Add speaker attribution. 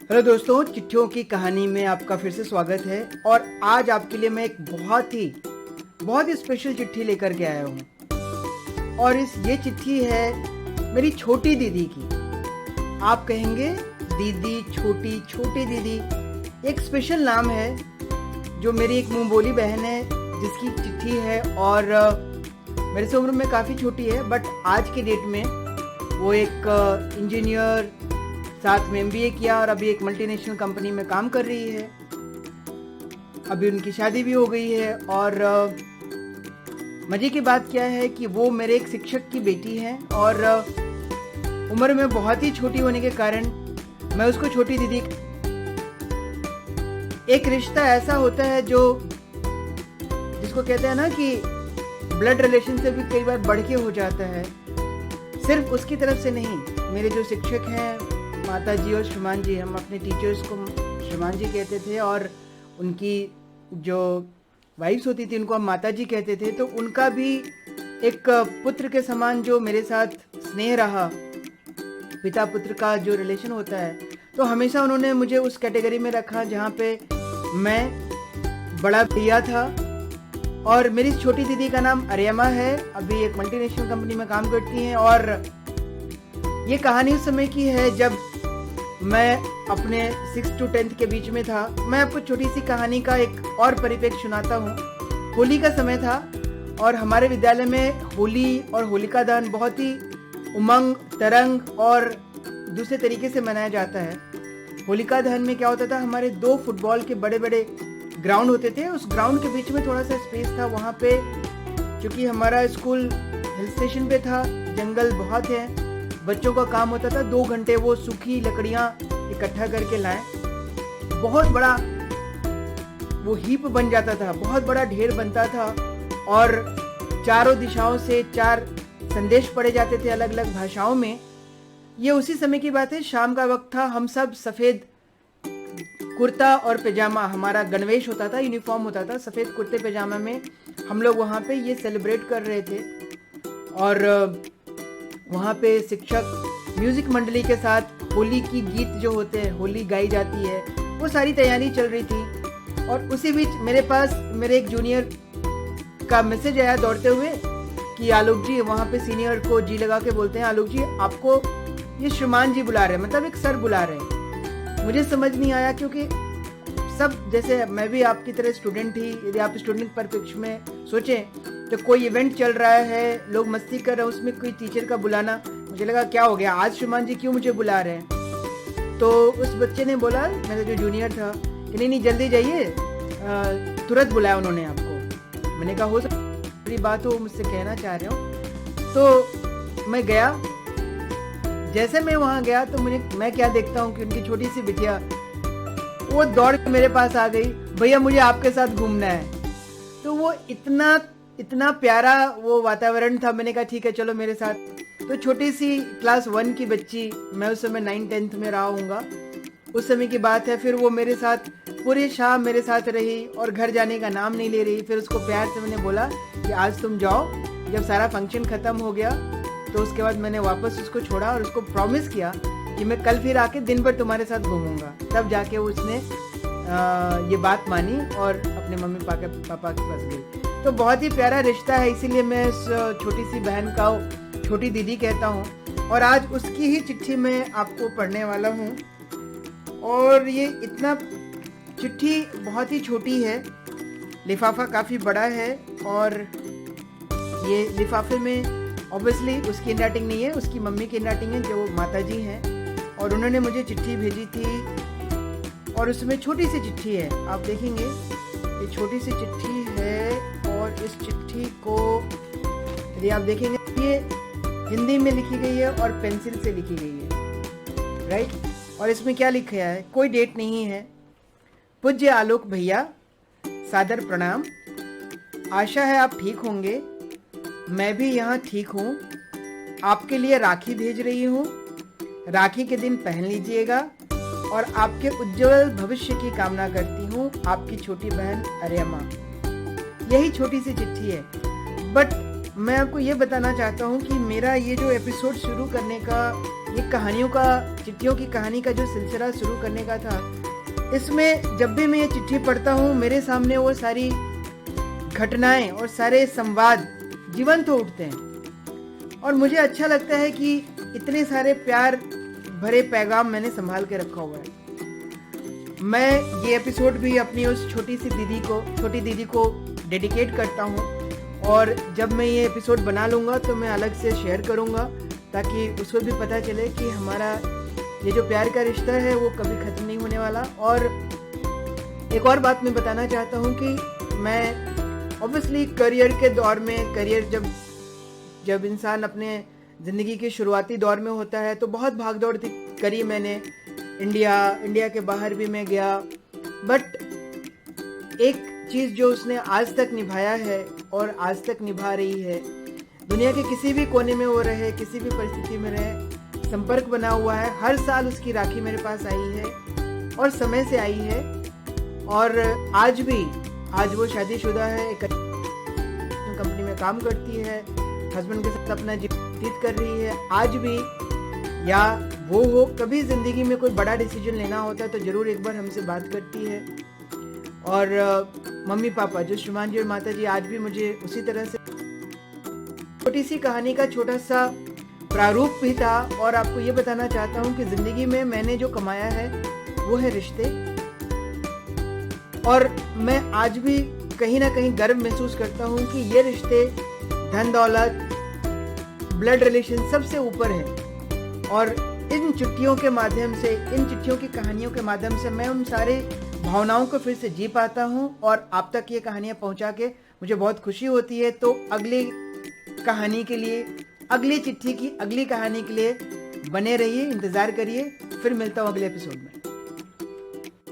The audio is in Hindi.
Speaker 1: हेलो दोस्तों, चिट्ठियों की कहानी में आपका फिर से स्वागत है। और आज आपके लिए मैं एक बहुत ही स्पेशल चिट्ठी लेकर के आया हूँ। और ये चिट्ठी है मेरी छोटी दीदी की। आप कहेंगे दीदी, छोटी दीदी, एक स्पेशल नाम है जो मेरी एक मुंह बोली बहन है जिसकी चिट्ठी है। और मेरे से उम्र में काफ़ी छोटी है, बट आज के डेट में वो एक इंजीनियर, साथ में MBA किया और अभी एक मल्टीनेशनल कंपनी में काम कर रही है। अभी उनकी शादी भी हो गई है। और मज़े की बात क्या है कि वो मेरे एक शिक्षक की बेटी है और उम्र में बहुत ही छोटी होने के कारण मैं उसको छोटी दीदी। एक रिश्ता ऐसा होता है जो जिसको कहते हैं ना कि ब्लड रिलेशन से भी कई बार बढ़ के हो जाता है। सिर्फ उसकी तरफ से नहीं, मेरे जो शिक्षक हैं माता जी और श्रीमान जी, हम अपने टीचर्स को श्रीमान जी कहते थे और उनकी जो वाइफ्स होती थी उनको हम माता जी कहते थे। तो उनका भी एक पुत्र के समान जो मेरे साथ स्नेह रहा, पिता पुत्र का जो रिलेशन होता है, तो हमेशा उन्होंने मुझे उस कैटेगरी में रखा जहाँ पे मैं बड़ा भैया था। और मेरी छोटी दीदी का नाम अरियमा है, अभी एक मल्टीनेशनल कंपनी में काम करती हैं। और ये कहानी उस समय की है जब मैं अपने 6 to 10 के बीच में था। मैं आपको छोटी सी कहानी का एक और परिप्रेक्ष्य सुनाता हूँ। होली का समय था और हमारे विद्यालय में होली और होलिका दहन बहुत ही उमंग, तरंग और दूसरे तरीके से मनाया जाता है। होलिका दहन में क्या होता था, हमारे 2 फुटबॉल के बड़े बड़े ग्राउंड होते थे। उस ग्राउंड के बीच में थोड़ा सा स्पेस था। वहाँ पे क्योंकि हमारा स्कूल हिल स्टेशन पे था, जंगल बहुत है, बच्चों का काम होता था 2 घंटे वो सूखी लकड़ियाँ इकट्ठा करके लाएं। बहुत बड़ा वो हीप बन जाता था, बहुत बड़ा ढेर बनता था और चारों दिशाओं से 4 संदेश पढ़े जाते थे अलग अलग भाषाओं में। ये उसी समय की बात है, शाम का वक्त था। हम सब सफ़ेद कुर्ता और पैजामा, हमारा गणवेश होता था, यूनिफॉर्म होता था, सफ़ेद कुर्ते पैजामा में हम लोग वहाँ पे ये सेलिब्रेट कर रहे थे। और वहाँ पे शिक्षक म्यूजिक मंडली के साथ होली की गीत जो होते हैं, होली गाई जाती है, वो सारी तैयारी चल रही थी। और उसी बीच मेरे पास मेरे एक जूनियर का मैसेज आया दौड़ते हुए कि आलोक जी, वहाँ पे सीनियर को जी लगा के बोलते हैं, आलोक जी आपको ये श्रीमान जी बुला रहे हैं, मतलब एक सर बुला रहे हैं। मुझे समझ नहीं आया क्योंकि सब, जैसे मैं भी आपकी तरह स्टूडेंट ही, यदि आप स्टूडेंट परिप्रेक्ष्य में सोचें तो कोई इवेंट चल रहा है, लोग मस्ती कर रहे हैं, उसमें कोई टीचर का बुलाना, मुझे लगा क्या हो गया आज श्रीमान जी क्यों मुझे बुला रहे हैं। तो उस बच्चे ने बोला, मेरा जो जूनियर था, कि नहीं जल्दी जाइए, तुरंत बुलाया उन्होंने आपको। मैंने कहा हो सकती बात हो, मुझसे कहना चाह रहे हो। तो मैं गया। जैसे मैं वहाँ गया तो मैं क्या देखता हूँ कि उनकी छोटी सी बिटिया वो दौड़ के मेरे पास आ गई, भैया मुझे आपके साथ घूमना है। तो वो इतना प्यारा वो वातावरण था। मैंने कहा ठीक है चलो मेरे साथ। तो छोटी सी क्लास 1 की बच्ची, मैं उस समय 9th-10th में रहा हूँगा, उस समय की बात है। फिर वो मेरे साथ पूरी शाम मेरे साथ रही और घर जाने का नाम नहीं ले रही। फिर उसको प्यार से मैंने बोला कि आज तुम जाओ। जब सारा फंक्शन ख़त्म हो गया तो उसके बाद मैंने वापस उसको छोड़ा और उसको प्रॉमिस किया कि मैं कल फिर आके दिन भर तुम्हारे साथ घूमूंगा। तब जाके उसने ये बात मानी और अपने मम्मी पापा के पास गई। तो बहुत ही प्यारा रिश्ता है, इसीलिए मैं इस छोटी सी बहन का छोटी दीदी कहता हूँ। और आज उसकी ही चिट्ठी मैं आपको पढ़ने वाला हूँ। और ये चिट्ठी बहुत ही छोटी है, लिफाफा काफ़ी बड़ा है। और ये लिफाफे में ऑब्वियसली उसकी हैंडराइटिंग नहीं है, उसकी मम्मी की हैंडराइटिंग है जो माता जी हैं। और उन्होंने मुझे चिट्ठी भेजी थी और उसमें छोटी सी चिट्ठी है, आप देखेंगे ये छोटी सी चिट्ठी है। और इस चिट्ठी को यदि आप देखेंगे ये हिंदी में लिखी गई है और पेंसिल से लिखी गई है, राइट। और इसमें क्या लिखा है, कोई डेट नहीं है। पूज्य आलोक भैया, सादर प्रणाम। आशा है आप ठीक होंगे, मैं भी यहाँ ठीक हूँ। आपके लिए राखी भेज रही हूँ, राखी के दिन पहन लीजिएगा और आपके उज्जवल भविष्य की कामना करती हूँ। आपकी छोटी बहन अरियमा। यही छोटी सी चिट्ठी है, बट मैं आपको ये बताना चाहता हूँ कि मेरा ये जो एपिसोड शुरू करने का ये चिट्ठियों की कहानी का जो सिलसिला शुरू करने का था, इसमें जब भी मैं ये चिट्ठी पढ़ता हूँ मेरे सामने वो सारी घटनाएं और सारे संवाद जीवंत हो उठते हैं और मुझे अच्छा लगता है कि इतने सारे प्यार भरे पैगाम मैंने संभाल के रखा हुआ है। मैं ये एपिसोड भी अपनी उस छोटी दीदी को डेडिकेट करता हूँ और जब मैं ये एपिसोड बना लूँगा तो मैं अलग से शेयर करूँगा ताकि उसको भी पता चले कि हमारा ये जो प्यार का रिश्ता है वो कभी ख़त्म नहीं होने वाला। और एक और बात मैं बताना चाहता हूँ कि मैं ऑब्वियसली करियर के दौर में जब इंसान अपने ज़िंदगी के शुरुआती दौर में होता है तो बहुत भागदौड़ करी मैंने। इंडिया के बाहर भी मैं गया, बट एक चीज़ जो उसने आज तक निभाया है और आज तक निभा रही है, दुनिया के किसी भी कोने में वो रहे, किसी भी परिस्थिति में रहे, संपर्क बना हुआ है। हर साल उसकी राखी मेरे पास आई है और समय से आई है और आज वो शादीशुदा है, एक कंपनी में काम करती है, हस्बैंड के साथ अपना जीवन व्यतीत कर रही है। आज भी या वो हो कभी ज़िंदगी में कोई बड़ा डिसीजन लेना होता है तो ज़रूर एक बार हमसे बात करती है। और मम्मी पापा जो श्रीमान जी और माता जी आज भी मुझे उसी तरह से। छोटी सी कहानी का छोटा सा प्रारूप भी था और आपको ये बताना चाहता हूँ कि ज़िंदगी में मैंने जो कमाया है वो है रिश्ते, और मैं आज भी कहीं ना कहीं गर्व महसूस करता हूँ कि ये रिश्ते धन दौलत ब्लड रिलेशन सबसे ऊपर है। और इन चिट्ठियों के माध्यम से, इन चिट्ठियों की कहानियों के माध्यम से मैं उन सारे भावनाओं को फिर से जी पाता हूँ और आप तक ये कहानियाँ पहुँचा के मुझे बहुत खुशी होती है। तो अगली कहानी के लिए, अगली चिट्ठी की अगली कहानी के लिए बने रहिए, इंतज़ार करिए। फिर मिलता हूँ अगले एपिसोड में।